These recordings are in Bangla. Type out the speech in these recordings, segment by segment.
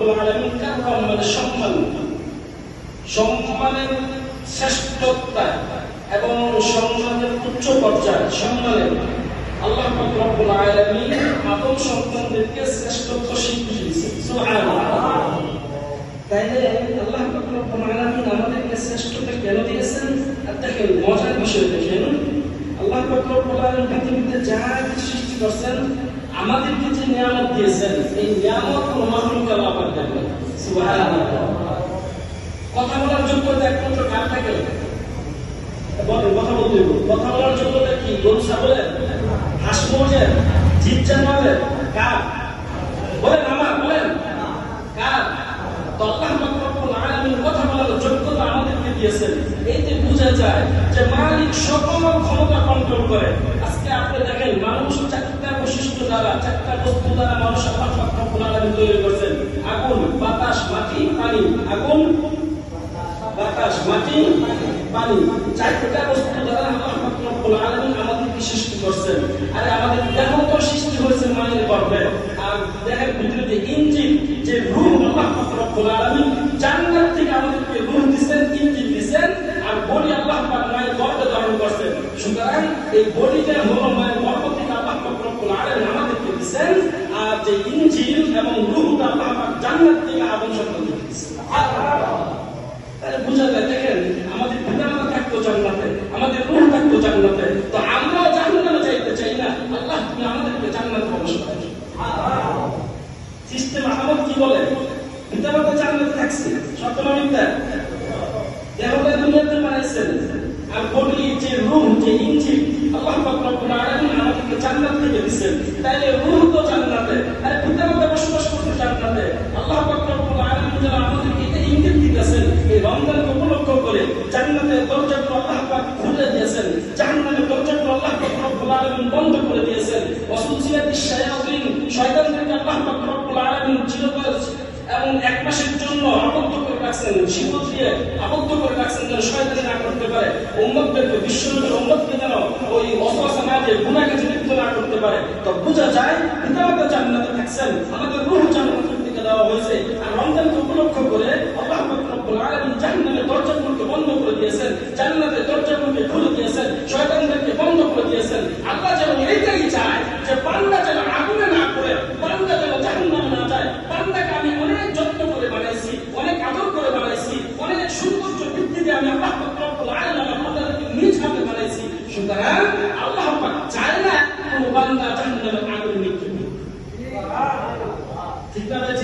রব্বুল আলামিন কাররাম মানে সম্মান, সম্মানের শ্রেষ্ঠতা এবং সম্মানের উচ্চ পর্যায়, সম্মানের আল্লাহ পাক রব্বুল আলামিন আদম সন্তানদেরকে শ্রেষ্ঠত্ব স্বীকৃতি দিয়েছেন। সুবহানাল্লাহ। তাইলে আল্লাহ পাক রব্বুল আলামিন আমাদেরকে শ্রেষ্ঠতা কেন দিয়েছেন? আর দেখেন মজার বিষয়, দেখেন আল্লাহ পাক রব্বুল আলামিন পৃথিবীতে যা কিছু সৃষ্টি করেছেন, আমাদেরকে যে নিয়ামত দিয়েছেন, এই নিয়ামত কোন মাখলুক আল্লাহ পাক দেন। সুবহানাল্লাহ। কথা বলার যোগ্যতা একমাত্র কার থাকে? বলেন, কথা বলতে হবে। কথা বলার যোগ্যতা কি? গরু ছাগলের, হাঁস মুরগির, জিন জানোয়ারের? কার? বলেন, আমার বলেন কার? তো আল্লাহ পাক রব্বুল আলামিন কথা বলার যোগ্যতা আমাদেরকে দিয়েছেন। এইতে বোঝা যায় যে মালিক সকল ক্ষমতা কন্ট্রোল করে। আজকে আপনি দেখেন মানুষ চারটা বৈশিষ্ট্য দ্বারা, চারটা বস্তু দ্বারা মানুষ আল্লাহ পাক রব্বুল আলামিন তৈরি করেছেন। আগুন, বাতাস, মাটি, পানি। আগুন, বাতাস, মাটি, পানি, চারটা বস্তু দ্বারা আল্লাহ পাক রব্বুল আলামিন আমাদেরকে সৃষ্টি করেছেন। আর আমাদের দেহ তো সৃষ্টি হয়েছে মায়ের গর্ভে। আর দেহের ভিতরে যে ইঞ্জিন, যে রূহ, আল্লাহ পাক রব্বুল আলামিন জান্নাত থেকে আমাদেরকে রূহ দিয়েছেন, ইঞ্জিন দিয়েছেন। আর বডি আল্লাহ পাক মায়ের গর্ভে ধারণ করেছেন। সুতরাং এই বডিটা হলো মায়ের গর্ভ থেকে আল্লাহ পাক রব্বুল আলামিন আমাদেরকে দিয়েছেন। আর যে ইঞ্জিন এবং রূহটা আল্লাহ পাক জান্নাত থেকে আদম সন্তানকে দিয়েছেন। তাহলে বোঝা যায়, দেখেন আমাদের পিতামাতা থাকতো জান্নাতে, আমাদের রূহ থাকতো জান্নাতে, তো আমরাও জান্নাতে যাইতে চাই না? আল্লাহ তুমি আমাদেরকে জান্নাতে প্রবেশ করাও। সিস্টেম আহমদ কি বলে? পিতামাতা জান্নাতে থাকছে, সত্য না মিথ্যা? দেহটা দুনিয়াতে বানাইছেন, আর বডি, যে রূহ, যে ইঞ্জিন আল্লাহ পাক রব্বুল আলামিন আমাদেরকে জান্নাত থেকে দিয়েছেন। তাইলে রূহ তো জান্নাতে, আর পিতামাতা বসবাস করতে জান্নাতে। আল্লাহ পাক রব্বুল আলামিন যেন আমাদেরকে ইঙ্গিত দিতেছেন, এই রমজানকে উপলক্ষ করে জান্নাতের দরজাগুলো আল্লাহ পাক খুলে দিয়েছেন, জাহান্নামের দরজাগুলো আল্লাহ পাক রব্বুল আলামিন বন্ধ করে দিয়েছেন। ওয়াসুলসিয়াতিশ শায়াতিন, শয়তানদেরকে আল্লাহ পাক রব্বুল আলামিন চিরকাল এবং এক মাসের জন্য আবদ্ধ করে রাখছেন, শিকল দিয়ে আবদ্ধ করে রাখছেন, যেন শয়তান না করতে পারে উম্মতদেরকে, বিশ্বনবীর উম্মতকে যেন ওই ওয়াসওয়াসা না দিয়ে গুনাহে লিপ্ত না করতে পারে। তো বোঝা যায় পিতামাতা জান্নাতে থাকছেন, আমাদের রূহ জান্নাতে থেকে দেওয়া হয়েছে। আর রমজানকে উপলক্ষ করে আল্লাহ পাক রব্বুল আলামিন জাহান্নামের দরজাগুলোকে বন্ধ করে দিয়েছেন, জান্নাতের দরজাগুলোকে খুলে দিয়েছেন, শয়তানদেরকে বন্ধ করে দিয়েছেন। আল্লাহ যেন এইটাই চায় যে বান্দা যেন আগুনে না পড়ে, বান্দা যেন জাহান্নামে না যায়। বান্দাকে আমি অনেক যত্ন করে বানাইছি, অনেক আদর করে বানাইছি, অনেক সৌন্দর্য ভিত্তিতে আমি আল্লাহ পাক রব্বুল আলামিন আপনাদেরকে নিজ হাতে বানাইছি। সুতরাং আল্লাহ পাক চায় না কোন বান্দা জাহান্নামের আগুনে নিক্ষেপ হোক। ঠিক না ভাই?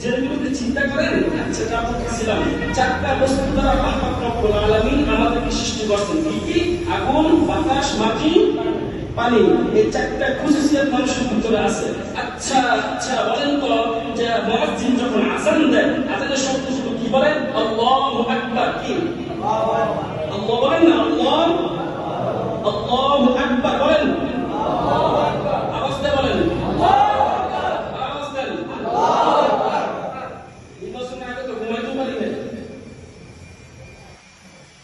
যেগুলোকে চিন্তা করেন, সেটা বলতেছিলাম, চারটা বস্তু দ্বারা আল্লাহ পাক রব্বুল আলামিন আমাদেরকে সৃষ্টি করেছেন। কি কি? আগুন, বাতাস, মাটি, পানি। এই চারটা খুশুসিয়াত মানুষের ভিতরে আছে। আচ্ছা আচ্ছা বলেন তো, যে মুয়াজ্জিন যখন আযান দেয়, আযানের শব্দ শুধু কি বলেন? আল্লাহু আকবার। কি? আল্লাহ বলেন না? আল্লাহ, আল্লাহু আকবার বলেন। আওয়াজ দিয়ে বলেন। আওয়াজ দেন।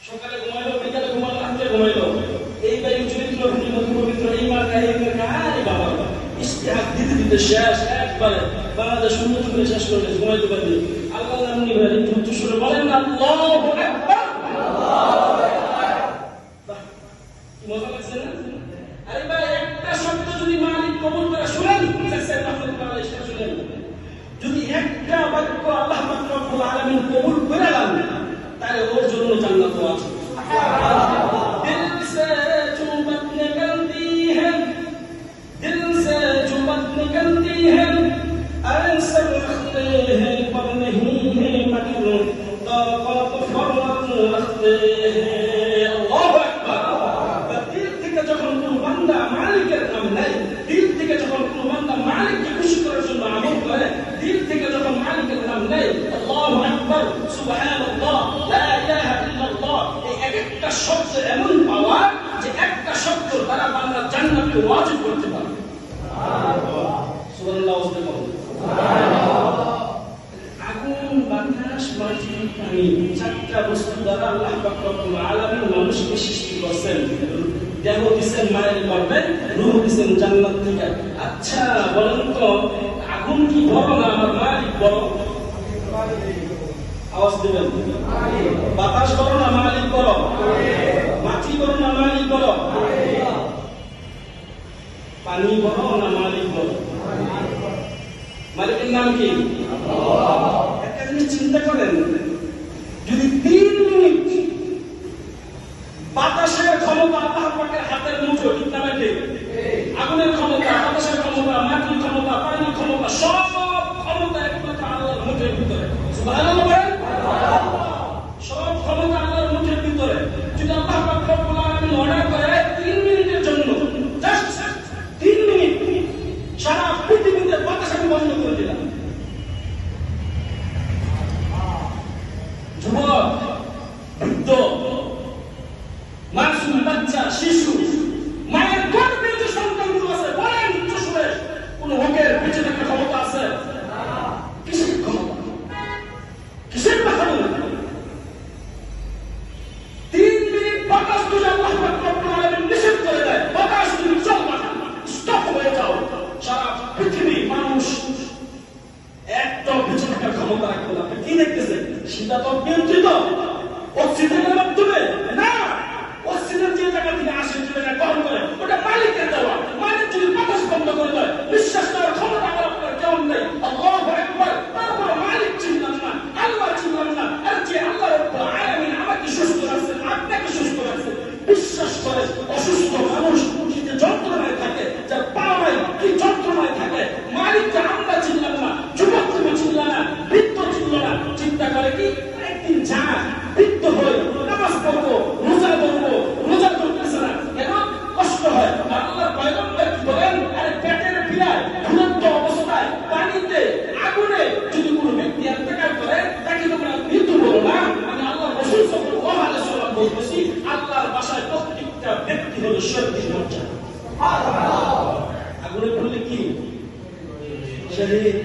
সকালে ঘুমাইলো, বিকালে ঘুমাইলো, রাত্রে ঘুমাইলো, এই বাড়ি চরিত্র পবিত্র, এই মার্কা, এই মার্কা, আরে বাবা ইস্তেহার দিতে দিতে শেষ, একবারে বাংলাদেশ উন্নত করে শেষ করে ঘুমাইতে পারবে। আল্লাহ নাম নিবে, একটু উচ্চ সুরে বলেন না আল্লাহু আকবার। কি মজা লাগছে না? আরে ভাই, একটা শব্দ যদি মালিক কবুল করে শুনেন, শুনেন, যদি একটা বাক্য আল্লাহ পাক রব্বুল আলামিন কবুল করে নেন, তাহলে ওর জন্য জান্নাত আছে। দিল সে जो बात निकलती है, दिल से जो बात निकलती है, ऐसे रखते हैं पर नहीं है मगर ताकत फर्क रखते हैं। अल्लाहु আকবার। দিল থেকে যখন কোন বান্দা মালিকের নাম নেয়, দিল থেকে যখন কোন বান্দা মালিককে খুশি করার জন্য আমল করে, দিল থেকে যখন মালিকের নাম নেয়, আল্লাহু আকবার, সুবহানাল্লাহ, লা ইলাহা ইল্লাল্লাহ, এই একটা শব্দ এমন পাওয়া যে একটা শব্দ দ্বারা বান্দা জান্নাতকে ওয়াজিব করতে পারে। সুবহানাল্লাহ, সুবহানাল্লাহ। আগুন, বাতাস, মাটি, পানি, চারটা বস্তু দ্বারা আল্লাহ পাক রব্বুল আলামিন মানুষকে সৃষ্টি করেছেন। দেহ দিয়েছেন মায়ের গর্ভে, রূহ দিয়েছেন জান্নাত থেকে। আচ্ছা বলেন তো, আগুন কি বড় না আমার মালিক বড়? বলো, আওয়াজ দিবেন। বাতাস বলো না মালিক বলো, মাটি বলো না মালিক বলো, পানি বলো না মালিক বলো। মালিকের নাম কি? একটা জিনিস চিন্তা করেন, যদি 3 মিনিট বাতাসের ক্ষমতা আল্লাহ পাকের হাতের মুঠো, ঠিক না ঠিক? আগুনের ক্ষমতা, বাতাসের ক্ষমতা, মাটির ক্ষমতা, পানির ক্ষমতা, সব ক্ষমতা একমাত্র আল্লাহর মুঠের ভিতরে। সুবহানাল্লাহ বলেন। সব ক্ষমতা আল্লাহর মুঠের ভিতরে। যদি আল্লাহ পাক রব্বুল আলামিন অর্ডার করে 3 মিনিটের জন্য, জাস্ট 3 মিনিট সারা পৃথিবীতে বাতাস আমি বন্ধ করে দিলাম, যুবক, বৃদ্ধ, মাসুম বাচ্চা, শিশু, মায়ের গর্ভে যে সন্তানগুলো আছে, বলেন উচ্চ সুরে, কোন হকের বেঁচে থাকার ক্ষমতা আছে? কিসের ক্ষমতা? কিসের কথা বলেন? 3 মিনিট বাতাস যদি আল্লাহ পাক রব্বুল আলামিন নিষেধ করে দেয়, বাতাস যদি চলবে না, স্টপ হয়ে যাও, সারা পৃথিবী মানুষ একটা বেঁচে থাকার ক্ষমতা রাখবে না। কি দেখতেছেন? শীতাতপ নিয়ন্ত্রিত অক্সিজেনের মাধ্যমে না, অক্সিজেন যে জায়গা থেকে আসে, যে জায়গা গ্রহণ করে, ওটা মালিকের দেওয়া। মালিক যদি বাতাস বন্ধ করে দেয়, বিশ্বাস করার ক্ষমতা আমার আপনার কেমন নেই। আল্লাহু আকবার। তারপর মালিক চিনলাম না, আল্লাহ চিনলাম না, আর যে আল্লাহ রব্বুল আলামিন আমাকে সুস্থ রাখছেন, আপনাকে সুস্থ রাখছেন, বিশ্বাস করে অসুস্থ মানুষ শীতে যন্ত্রণায় থাকে, যার পা নাই কি যন্ত্রণায় থাকে, মালিককে আমরা চিনলাম না, যুবক তুমি চিনল না, বৃদ্ধ চিনল না, চিন্তা করে কি একদিন যা বৃদ্ধ হয়ে নামাজ পড়বো, রোজা ধরবো, রোজা ধরতেছে না, কেন? কষ্ট হয়। আল্লাহর পয়গম্বর কি বলেন? আরে পেটের পীড়ায়, ঘুরন্ত অবস্থায়, পানিতে, আগুনে যদি কোনো ব্যক্তি ইন্তেকাল করে, তাকে তোমরা মৃত্যু বলো না। আমি আল্লাহর রাসূল সাল্লাল্লাহু আলাইহি ওয়াসাল্লাম বলতেছি, আল্লাহর ভাষায় প্রত্যেকটা ব্যক্তি হলো শহীদ মর্যাদা। আগুনে পড়লে কি শহীদ,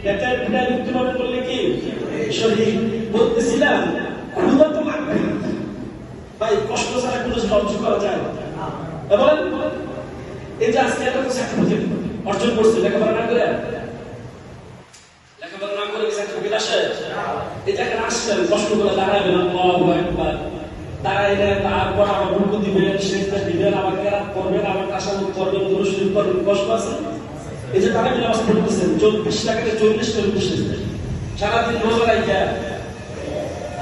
পেটের পীড়ায় মৃত্যুবরণ করলে কি শহীদ। বলতেছিলাম ক্ষুধা তো লাগবে ভাই, কষ্ট ছাড়া কোনো সহ্য করা যায় না। বলেন, এই যে আজকে এত সার্টিফিকেট অর্জন করছে, লেখাপড়া না করে, লেখাপড়া না করে সার্টিফিকেট আসে, এই জায়গায় আসছেন, কষ্ট করে দাঁড়াবেন, আল্লাহু আকবার, দাঁড়াইলেন, তারপর আবার রুকু দিবেন, সিজদা দিবেন, আবার কেরাত করবেন, আবার তাশাহুদ করবেন, দুরূদ শরীফ করবেন, কষ্ট আছে। এই যে তারা নামাজ পড়তেছেন 24 টাকাতে 40 সারাদিন রোজা রাখা,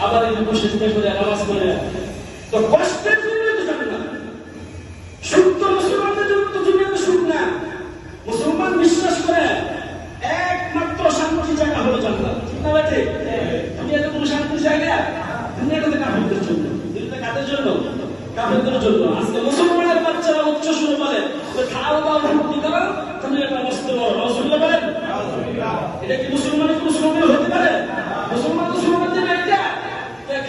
আবার এই রুকু সিজদা করে নামাজ পড়ে, তো কষ্টের জন্য তো জানেন না। সুখ তো মুসলমানদের জন্য তো দুনিয়াতে সুখ না। মুসলমান বিশ্বাস করে একমাত্র শান্তির জায়গা হলো জান্নাত, ঠিক না বেঠে? দুনিয়াতে কোনো শান্তির জায়গা? দুনিয়াটাতে কাফেরদের জন্য। দুনিয়াতে কাদের জন্য? কাফেরদের জন্য। আজকে মুসলমানের বাচ্চারা উচ্চ সুরে বলে, খাও দাও ভক্তি করো, তুমি একটা মস্ত বড় রাসূলুল্লাহ বলেন। এটা কি মুসলমানের কোনো শ্রম হতে পারে? মুসলমান তো শ্রমের না, এটা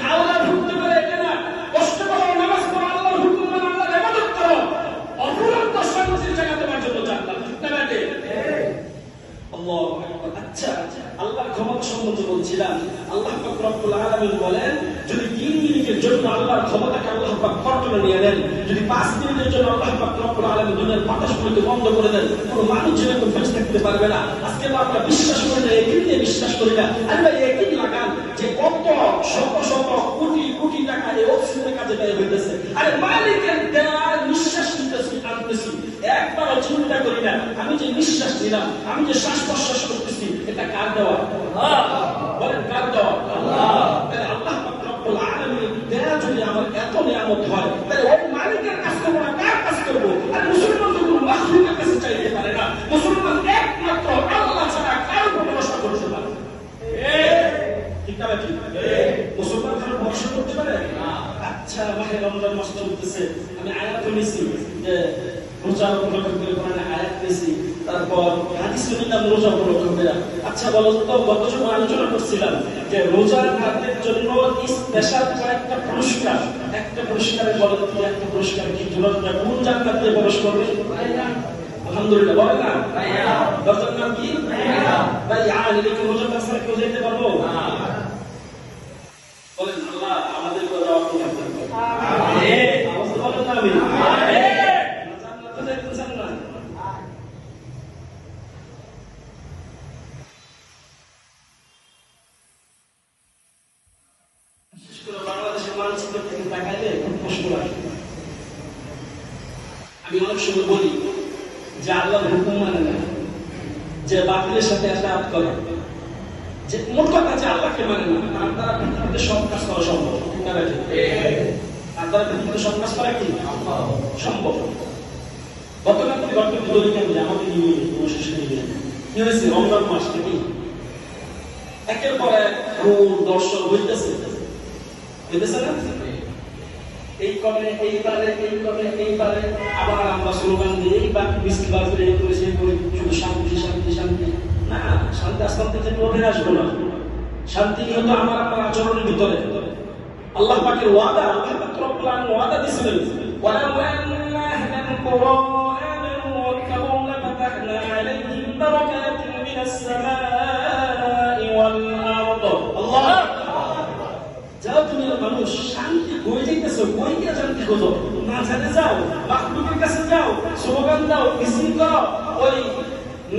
খাও দাও ভক্তি করে, এটা না। কষ্ট করো, নামাজ পড়ো, আল্লাহর হুকুম মানো, আল্লাহর ইবাদত করো, অফুরন্ত শান্তির জায়গা তোমার জন্য জান্নাত, ঠিক না বেটে? আল্লাহু আকবার। আচ্ছা, আল্লাহর ক্ষমতা সম্বন্ধে বলছিলাম। আল্লাহ পাক রব্বুল আলামিন বলেন, যদি 3 মিনিটের জন্য আল্লাহর ক্ষমতাকে আল্লাহ পাক কন্ট্রোলে নিয়ে নেন, যদি 5 মিনিটের জন্য আল্লাহ পাক রব্বুল আলামিন দুনিয়ার বাতাসগুলোকে বন্ধ করে দেন, কোনো মানুষ যেন বেঁচে থাকতে পারবে না। আজকে তো আমরা বিশ্বাস করি না, একদিন নিয়ে বিশ্বাস করি না। আরে ভাই, একদিন লাগান যে কত শত শত কোটি কোটি টাকা এই অক্সিজেনের কাজে ব্যয় হইতেছে। আরে মালিকের দেওয়া নিঃশ্বাস নিতেছি, আনতেছি, একবারও চিন্তা করি না আমি যে নিঃশ্বাস নিলাম, আমি যে শ্বাস প্রশ্বাস করতেছি, এটা কার দেওয়া? বলেন, কার দেওয়া? আল্লাহ পাক রব্বুল আলামিনের দেয়া যদি আমার এত নিয়ামত হয়, তাহলে ওই মালিকের কাছ করবো না, কার কাছ করবো? আর মুসলমান তো কোনো মাখলুকের কাছে চাইতে পারে না। মুসলমান একমাত্র আল্লাহ ছাড়া কারো উপর ভরসা করতে পারে। ঠিক না ঠিক? মুসলমান কারো ভরসা করতে পারে? আচ্ছা, মাহে রমজান মাস চলতেছে, আমি আয়াত নিয়েছি যে রোজা উপলক্ষ করে কোরআনে আয়াত পেয়েছি, তারপর হাদিসে নিলাম রোজা উপলক্ষ করে। আচ্ছা বলো তো, গত সময় আলোচনা করছিলাম যে রোজার খাদ্যের জন্য স্পেশাল কয়েকটা পুরস্কার, একটা পুরস্কারের বলো তো, একটা পুরস্কার কি? যুবকরা কোন জান্নাত দিয়ে প্রবেশ করবে? আলহামদুলিল্লাহ, বলে না? দরজার নাম কি? ভাই এটা কি রোজার কাছে কেউ যেতে পারবো? বলেন, আল্লাহ আমাদের যাওয়া বলেন না, আমি আমি অনেক সময় বলি যে আল্লাহর হুকুম মানে না, যে বাতিলের সাথে আঘাত করে, যে মোট কথা যে আল্লাহকে মানে না, তার দ্বারা পৃথিবীতে সব কাজ করা সম্ভব। তার দ্বারা পৃথিবীতে সব কাজ করা কি সম্ভব। গতকাল দলিকা মিলে আমাদের নিয়ে কি হয়েছে, রমজান মাস থেকে একের পর এক দর্শক হইতেছে না, এই কমে এইবারে এইবারে আবার আমরা স্লোগান দিই এইবার মিসকিবার করে করেছে শুধু শান্তি শান্তি শান্তি। না, শান্তি আস্তে আস্তে যে কমে আসবো না, শান্তি নিহত আমার আপনার আচরণের ভিতরে। আল্লাহ পাকের ওয়াদা, আল্লাহ পাক রব্বুল আলামিন ওয়াদা দিয়েছিলেন, ওয়ালাউ আন্না আহলাল কুরা আমানু ওয়াত্তাকু লাফাতাহনা আলাইহিম বারাকাতিন মিনাস সামাই ওয়াল আরদ। আল্লাহ, যাও দুনিয়ার মানুষ শান্তি কই যাইতেছো, কই গিয়ে শান্তি খোঁজো, না জানে যাও মাখলুকের কাছে যাও, স্লোগান দাও, মিছিল করো। ওই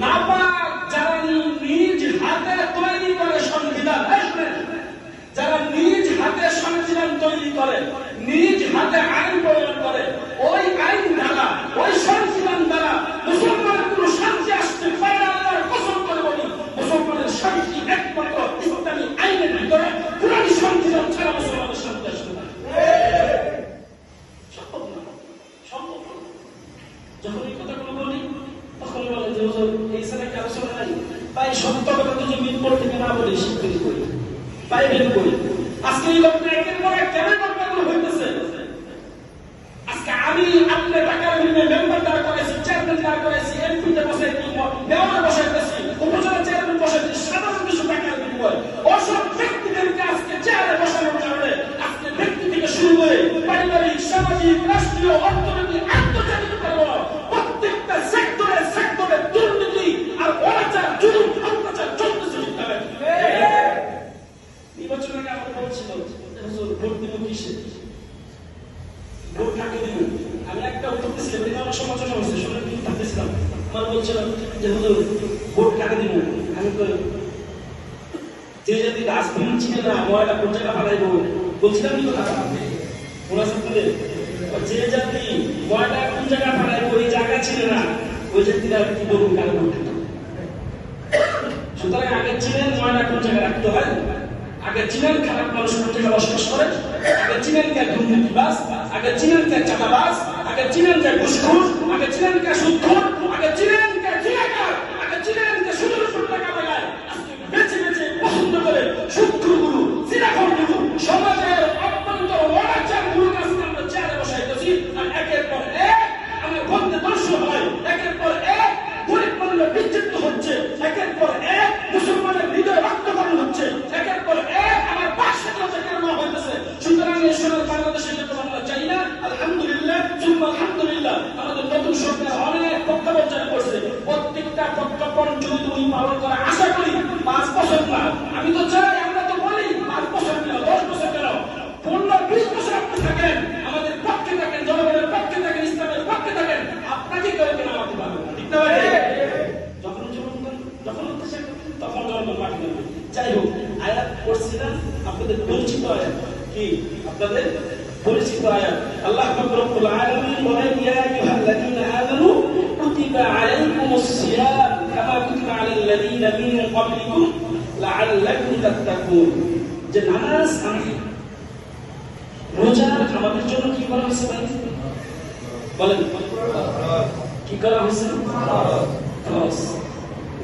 নাপাক যারা নিজ হাতে তৈরি করে সংবিধান, যারা নিজ হাতে সংবিধান তৈরি করে, নিজ হাতে আইন প্রণয়ন করে, ওই আইন দ্বারা, ওই সংবিধান দ্বারা মুসলমানের কোন শান্তি আসতে পারে না। আল্লাহর কসম করে বলি, মুসলমানের শান্তি একমাত্র ইসলামী আইনের ভিতরে, কোরআনী সংবিধান ছাড়া মুসলমানের শান্তি আসতে পারে সম্ভব না, সম্ভব না। যখন এই কথাগুলো বলি তখন বলে যে এই সাথে আলোচনা নাই, তাই সত্য কথা তো জমিন পড় থেকে না বলে স্বীকৃতি করি, তাই বের করি। আজকে এই লোকটা একের পর এক কেন ঘটনাগুলো হইতেছে। আজকে আমি আপনার টাকার বিনিময়ে মেম্বার দ্বারা করেছি, চেয়ারম্যান দ্বারা করেছি, এমপিতে বসাইছি, মেয়রে বসাইতেছি, উপজেলা চেয়ারম্যান বসাইছি, সাধারণ কিছু টাকার বিনিময়ে অসব ব্যক্তিদেরকে আজকে চেয়ারে বসানোর কারণে আজকে ব্যক্তি থেকে শুরু করে পারিবারিক, সামাজিক, রাষ্ট্রীয়, অর্থনৈতিক, আন্তর্জাতিক প্রত্যেকটা সেক্টরে সেক্টরে দুর্নীতি আর অনাচার, জুলুম, অত্যাচার চলতেছে। নির্বাচনের আগে আমার বলছিল ভোট দিব কিসে, ভোট কাকে দিব। আমি একটা উত্তর দিয়েছিলাম, এটা আমার সমালোচনা হয়েছে, শুনে কিন্তু থাকতেছিলাম। আমার বলছিলাম যে হুজুর ভোট কাকে দিব। আমি যে যদি ডাস্টবিন চিনে না, ময়লা কোন জায়গা ফালাইব বলছিলাম কি কথা ওনার সাথে, যে জাতি ময়লা কোন জায়গা ফালাইব এই জায়গা চিনে না, ওই জাতিরা কি বলুন কাকে ভোট দিত। সুতরাং আগে চিনেন ময়লা কোন জায়গায় রাখতে হয়, আগে চিনেন খারাপ মানুষ কোন জায়গায় বসবাস করে, আগে চিনেন কে দুর্নীতিবাজ, আগে চিনেন কে চাঁদাবাজ, আগে চিনেন কে ঘুষখোর, আগে চিনেন কে সুদখোর, আগে চিনেন কে জিনাকার, আগে চিনেন কে সুদের উপর টাকা লাগায় আজকে বেঁচে বেঁচে পছন্দ করে সুদখোরগুলো, জিনাখোরগুলো, সমাজের অত্যন্তর অনাচার গুলোকে আজকে আমরা চেয়ারে বসাইতেছি। আর একের পর এক আমার বন্ধে দর্শন হয়, একের পর এক গরিব মানুষ বিচ্ছিন্ন হচ্ছে, একের পর এক মুসলমানের হৃদয় রক্তকরণ হচ্ছে, একের পর এক আমার পাশে কেন হইতেছে। সুতরাং এই সময় বাংলাদেশের জন্য আমরা চাই না। আলহামদুলিল্লাহ, আলহামদুলিল্লাহ, আমাদের নতুন সরকার অনেক প্রত্যাবর্তন করছে। প্রত্যেকটা প্রত্যাবর্তন যদি তুমি পালন করা আশা করি 5 বছর না, আমি তো চাই, আমরা তো বলি 5 বছর কেন, 10 বছর কেন, 15-20 বছর আপনি থাকেন, আমাদের পক্ষে থাকেন, জনগণের পক্ষে থাকেন, ইসলামের পক্ষে থাকেন, আপনাকে কেউ কেন আমাকে পাবেন না, ঠিক না? তখন জনগণ মাটি দেবে। যাই হোক, আয়াত পড়ছিলাম আপনাদের পরিচিত আয়াত, কি আপনাদের পরিচিত আয়াত। আল্লাহ পাক রব্বুল আলামিন বলেন, ইয়া আইয়ুহাল্লাযীনা আমানু কুতিবা আলাইকুমুস সিয়াম কামা কুতিবা আলাল লাযীনা মিন ক্বাবলিকুম লাআল্লাকুম তাত্তাকুন। যে নামাজ, রোজা আমাদের জন্য কি করা হয়েছে ভাই বলেন, কি করা হয়েছে?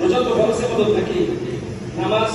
রোজা তো ফরজ ইবাদত নাকি? নামাজ